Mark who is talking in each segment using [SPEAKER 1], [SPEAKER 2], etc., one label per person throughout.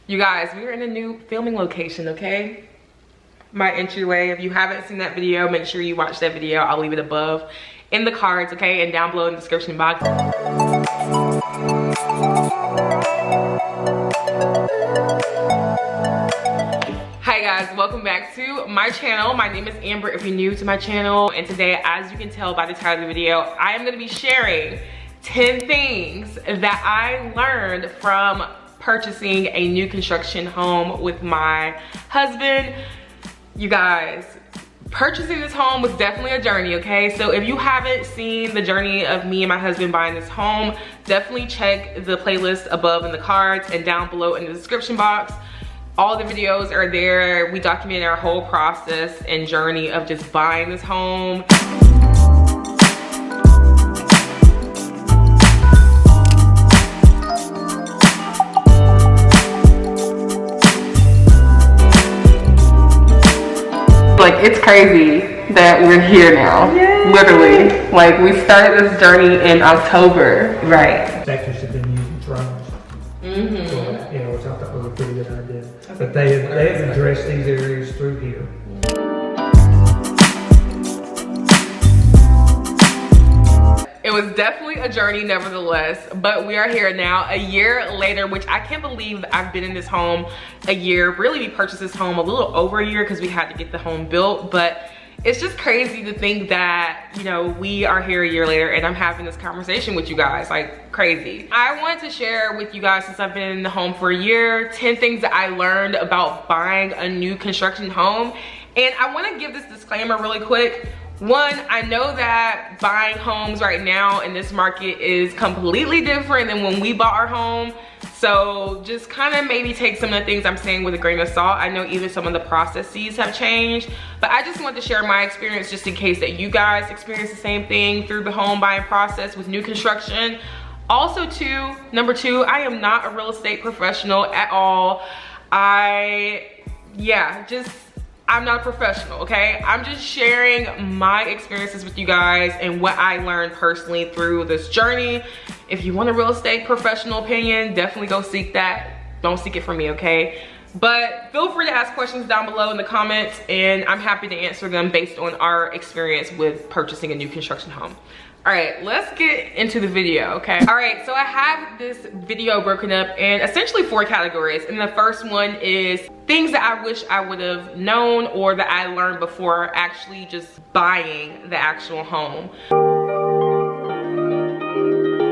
[SPEAKER 1] You guys, we're in a new filming location, okay? My entryway. If you haven't seen that video, make sure you watch that video. I'll leave it above in the cards, okay? And down below in the description box. Hi guys, welcome back to my channel. My name is Amber if you're new to my channel. And today, as you can tell by the title of the video, I am gonna be sharing 10 things that I learned from purchasing a new construction home with my husband. You guys, purchasing this home was definitely a journey, okay? So if you haven't seen the journey of me and my husband buying this home, definitely check the playlist above in the cards and down below in the description box. All the videos are there. We documented our whole process and journey of just buying this home. Like, it's crazy that we're here now. Yay. Literally. Like, we started this journey in October. Right.
[SPEAKER 2] Sectors have been using drones. So, you know, which I thought was a pretty good idea. But they have addressed these areas through here.
[SPEAKER 1] It was definitely a journey nevertheless, but we are here now a year later, which I can't believe that I've been in this home a year. Really, we purchased this home a little over a year because we had to get the home built, but it's just crazy to think that, you know, we are here a year later and I'm having this conversation with you guys, like crazy. I wanted to share with you guys, since I've been in the home for a year, 10 things that I learned about buying a new construction home. And I want to give this disclaimer really quick. One, I know that buying homes right now in this market is completely different than when we bought our home. So just kind of maybe take some of the things I'm saying with a grain of salt. I know even some of the processes have changed, but I just wanted to share my experience just in case that you guys experience the same thing through the home buying process with new construction. Also number two, I am not a real estate professional at all. I'm not a professional, okay? I'm just sharing my experiences with you guys and what I learned personally through this journey. If you want a real estate professional opinion, definitely go seek that. Don't seek it from me, okay? But feel free to ask questions down below in the comments and I'm happy to answer them based on our experience with purchasing a new construction home. All right, let's get into the video, okay? All right, so I have this video broken up in essentially 4 categories. And the first one is things that I wish I would have known or that I learned before actually just buying the actual home.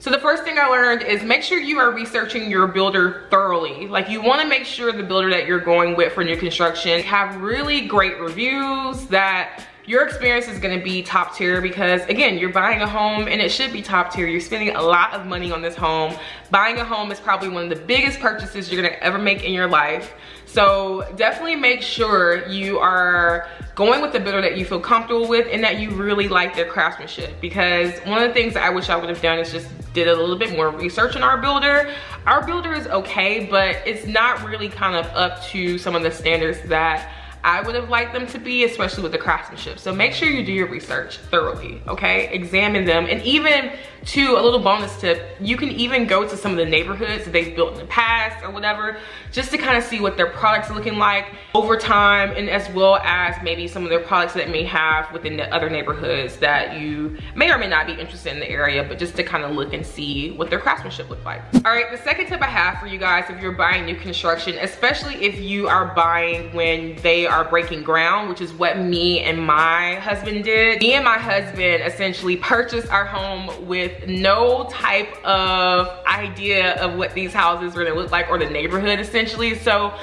[SPEAKER 1] So the first thing I learned is make sure you are researching your builder thoroughly. Like, you wanna make sure the builder that you're going with for new construction have really great reviews, that your experience is gonna be top tier, because again, you're buying a home and it should be top tier. You're spending a lot of money on this home. Buying a home is probably one of the biggest purchases you're gonna ever make in your life. So definitely make sure you are going with the builder that you feel comfortable with and that you really like their craftsmanship. Because one of the things that I wish I would have done is just did a little bit more research on our builder. Our builder is okay, but it's not really kind of up to some of the standards that I would have liked them to be, especially with the craftsmanship. So make sure you do your research thoroughly, okay? Examine them. And even to a little bonus tip, you can even go to some of the neighborhoods that they've built in the past or whatever, just to kind of see what their products are looking like over time, and as well as maybe some of their products that may have within the other neighborhoods that you may or may not be interested in the area, but just to kind of look and see what their craftsmanship looks like. All right, the second tip I have for you guys, if you're buying new construction, especially if you are buying when they are breaking ground, which is what me and my husband did. Me and my husband essentially purchased our home with no type of idea of what these houses were gonna look like or the neighborhood essentially. So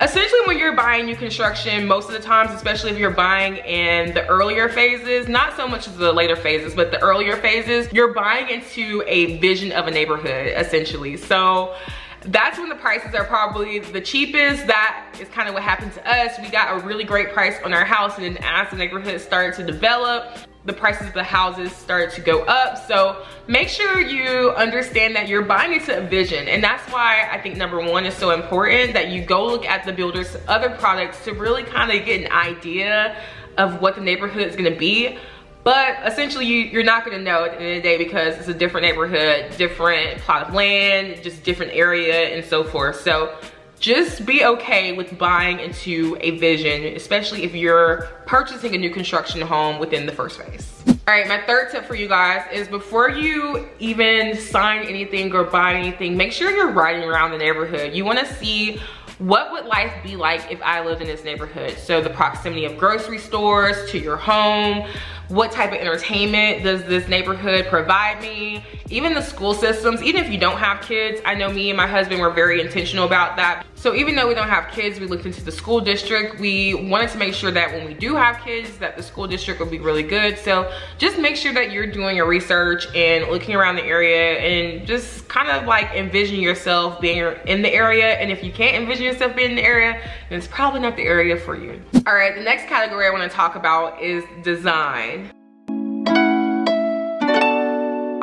[SPEAKER 1] essentially when you're buying new construction, most of the times, especially if you're buying in the earlier phases, not so much as the later phases, but the earlier phases, you're buying into a vision of a neighborhood essentially. So that's when the prices are probably the cheapest. That is kind of what happened to us. We got a really great price on our house, and then as the neighborhood started to develop, the prices of the houses started to go up. So make sure you understand that you're buying into a vision. And that's why I think number one is so important, that you go look at the builder's other products to really kind of get an idea of what the neighborhood is gonna be. But essentially you're not gonna know at the end of the day, because it's a different neighborhood, different plot of land, just different area and so forth. So just be okay with buying into a vision, especially if you're purchasing a new construction home within the first phase. All right, my third tip for you guys is before you even sign anything or buy anything, make sure you're riding around the neighborhood. You wanna see what would life be like if I lived in this neighborhood? So the proximity of grocery stores to your home, what type of entertainment does this neighborhood provide me? Even the school systems, even if you don't have kids, I know me and my husband were very intentional about that. So even though we don't have kids, we looked into the school district. We wanted to make sure that when we do have kids, that the school district would be really good. So just make sure that you're doing your research and looking around the area and just kind of like envision yourself being in the area. And if you can't envision yourself being in the area, then it's probably not the area for you. All right, the next category I wanna talk about is design.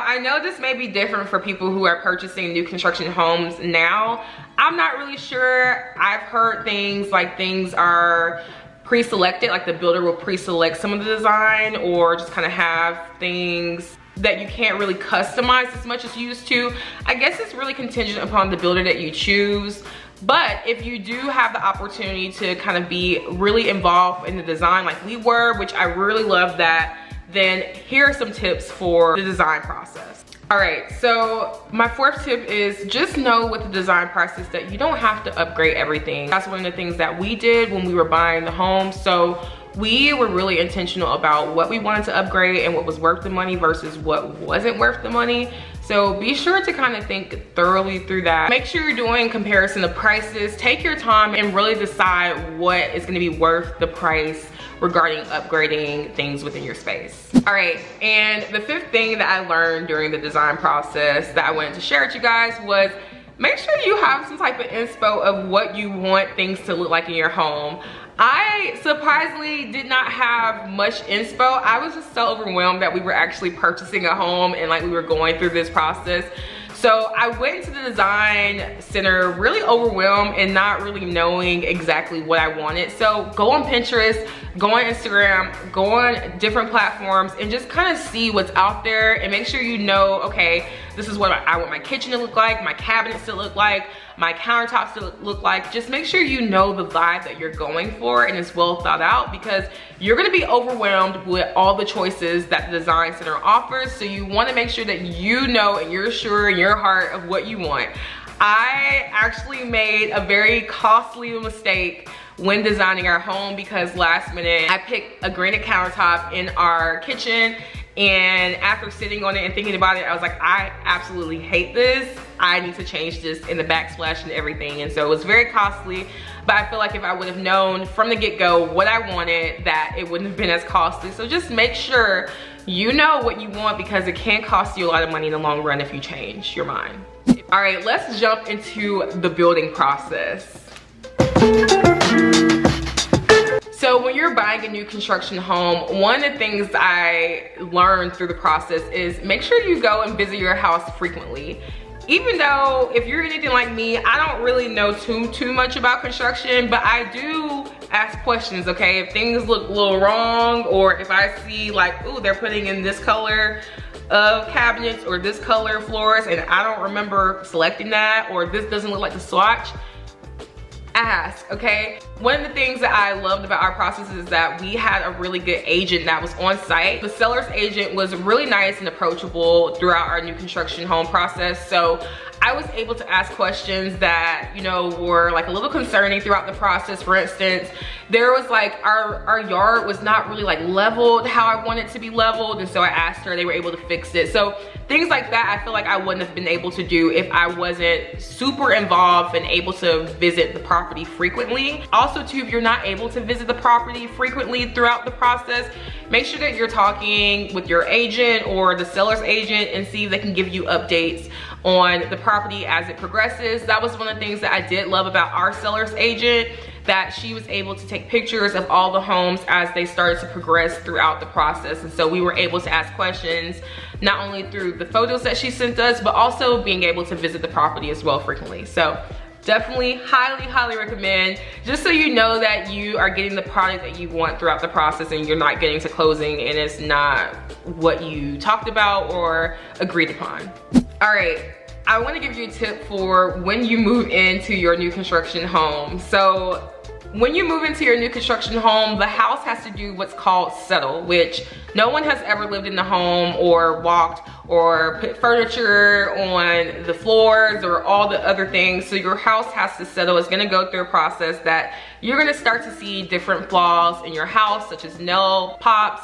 [SPEAKER 1] I know this may be different for people who are purchasing new construction homes now. I'm not really sure. I've heard things like things are pre-selected, like the builder will pre-select some of the design, or just kind of have things that you can't really customize as much as you used to. I guess it's really contingent upon the builder that you choose. But if you do have the opportunity to kind of be really involved in the design like we were, which I really love that, then here are some tips for the design process. All right, so my fourth tip is just know with the design process that you don't have to upgrade everything. That's one of the things that we did when we were buying the home. So we were really intentional about what we wanted to upgrade and what was worth the money versus what wasn't worth the money. So be sure to kind of think thoroughly through that. Make sure you're doing comparison of prices. Take your time and really decide what is gonna be worth the price regarding upgrading things within your space. All right, and the fifth thing that I learned during the design process that I wanted to share with you guys was make sure you have some type of inspo of what you want things to look like in your home. I surprisingly did not have much inspo. I was just so overwhelmed that we were actually purchasing a home and like we were going through this process. So I went into the design center really overwhelmed and not really knowing exactly what I wanted. So go on Pinterest, go on Instagram, go on different platforms and just kind of see what's out there and make sure you know, okay, this is what I want my kitchen to look like, my cabinets to look like, my countertops to look like. Just make sure you know the vibe that you're going for and it's well thought out, because you're gonna be overwhelmed with all the choices that the design center offers. So you wanna make sure that you know and you're sure in your heart of what you want. I actually made a very costly mistake when designing our home because last minute I picked a granite countertop in our kitchen, and after sitting on it and thinking about it, I was like, I absolutely hate this. I need to change this in the backsplash and everything. And so it was very costly, but I feel like if I would have known from the get-go what I wanted, that it wouldn't have been as costly. So just make sure you know what you want, because it can cost you a lot of money in the long run if you change your mind. All right, let's jump into the building process. So when you're buying a new construction home, one of the things I learned through the process is make sure you go and visit your house frequently. Even though if you're anything like me, I don't really know too much about construction, but I do ask questions, okay? If things look a little wrong, or if I see like, ooh, they're putting in this color of cabinets or this color of floors and I don't remember selecting that, or this doesn't look like the swatch, ask, okay? One of the things that I loved about our process is that we had a really good agent that was on site. The seller's agent was really nice and approachable throughout our new construction home process. So I was able to ask questions that, you know, were like a little concerning throughout the process. For instance, there was like our yard was not really like leveled how I wanted to be leveled, and so I asked her, they were able to fix it. So things like that I feel like I wouldn't have been able to do if I wasn't super involved and able to visit the property frequently. Also too, if you're not able to visit the property frequently throughout the process, make sure that you're talking with your agent or the seller's agent and see if they can give you updates on the property as it progresses. That was one of the things that I did love about our seller's agent, that she was able to take pictures of all the homes as they started to progress throughout the process. And so we were able to ask questions not only through the photos that she sent us, but also being able to visit the property as well frequently. So definitely highly recommend, just so you know that you are getting the product that you want throughout the process and you're not getting to closing and it's not what you talked about or agreed upon. All right, I want to give you a tip for when you move into your new construction home. So when you move into your new construction home, the house has to do what's called settle, which no one has ever lived in the home or walked or put furniture on the floors or all the other things. So your house has to settle. It's gonna go through a process that you're gonna start to see different flaws in your house, such as nail pops,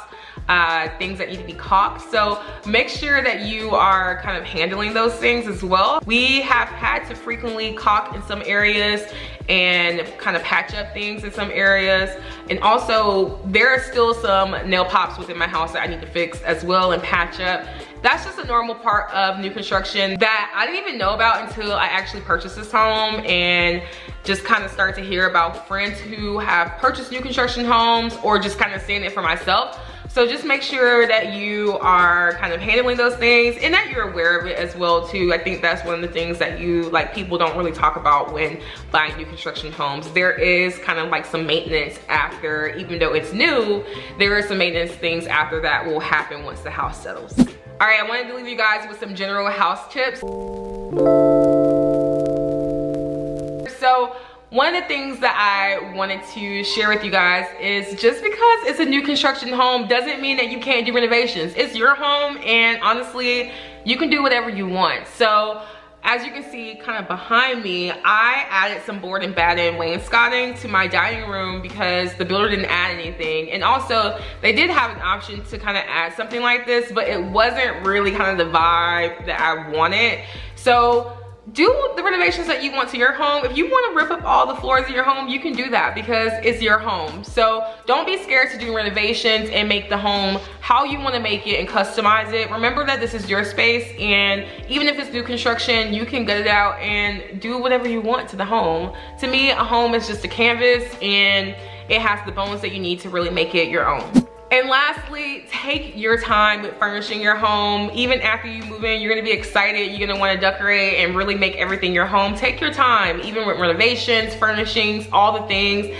[SPEAKER 1] things that need to be caulked. So make sure that you are kind of handling those things as well. We have had to frequently caulk in some areas and kind of patch up things in some areas. And also there are still some nail pops within my house that I need to fix as well and patch up. That's just a normal part of new construction that I didn't even know about until I actually purchased this home and just kind of start to hear about friends who have purchased new construction homes or just kind of seeing it for myself. So just make sure that you are kind of handling those things and that you're aware of it as well too. I think that's one of the things that people don't really talk about when buying new construction homes. There is kind of like some maintenance after, even though it's new, there are some maintenance things after that will happen once the house settles. All right, I wanted to leave you guys with some general house tips. So one of the things that I wanted to share with you guys is just because it's a new construction home doesn't mean that you can't do renovations. It's your home and honestly, you can do whatever you want. So as you can see kind of behind me, I added some board and batten wainscoting to my dining room because the builder didn't add anything. And also they did have an option to kind of add something like this, but it wasn't really kind of the vibe that I wanted. So do the renovations that you want to your home. If you want to rip up all the floors in your home, you can do that because it's your home. So don't be scared to do renovations and make the home how you want to make it and customize it. Remember that this is your space, and even if it's new construction, you can gut it out and do whatever you want to the home. To me, a home is just a canvas and it has the bones that you need to really make it your own. And lastly, take your time with furnishing your home. Even after you move in, you're gonna be excited. You're gonna wanna decorate and really make everything your home. Take your time, even with renovations, furnishings, all the things.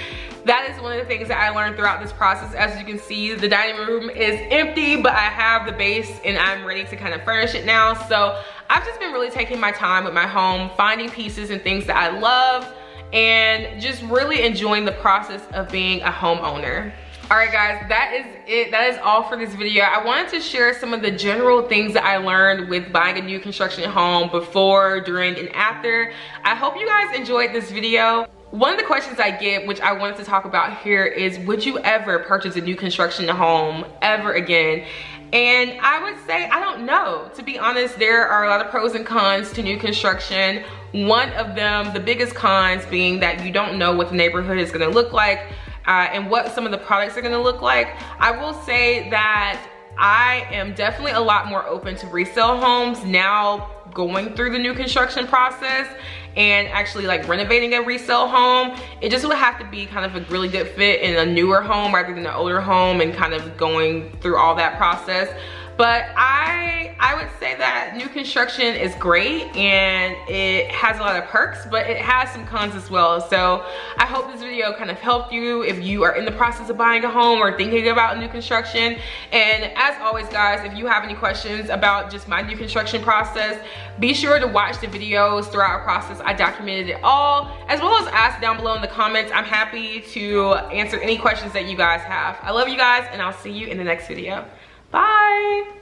[SPEAKER 1] That is one of the things that I learned throughout this process. As you can see, the dining room is empty, but I have the base and I'm ready to kind of furnish it now. So I've just been really taking my time with my home, finding pieces and things that I love, and just really enjoying the process of being a homeowner. All right guys, that is it. That is all for this video. I wanted to share some of the general things that I learned with buying a new construction home before, during, and after. I hope you guys enjoyed this video. One of the questions I get, which I wanted to talk about here, is would you ever purchase a new construction home ever again? And I would say, I don't know. To be honest, there are a lot of pros and cons to new construction. One of them, the biggest cons, being that you don't know what the neighborhood is gonna look like and what some of the products are gonna look like. I will say that I am definitely a lot more open to resale homes now, going through the new construction process and actually like renovating a resale home. It just would have to be kind of a really good fit in a newer home rather than an older home and kind of going through all that process. But I would say that new construction is great and it has a lot of perks, but it has some cons as well. So I hope this video kind of helped you if you are in the process of buying a home or thinking about new construction. And as always guys, if you have any questions about just my new construction process, be sure to watch the videos throughout our process. I documented it all, as well as ask down below in the comments. I'm happy to answer any questions that you guys have. I love you guys and I'll see you in the next video. Bye.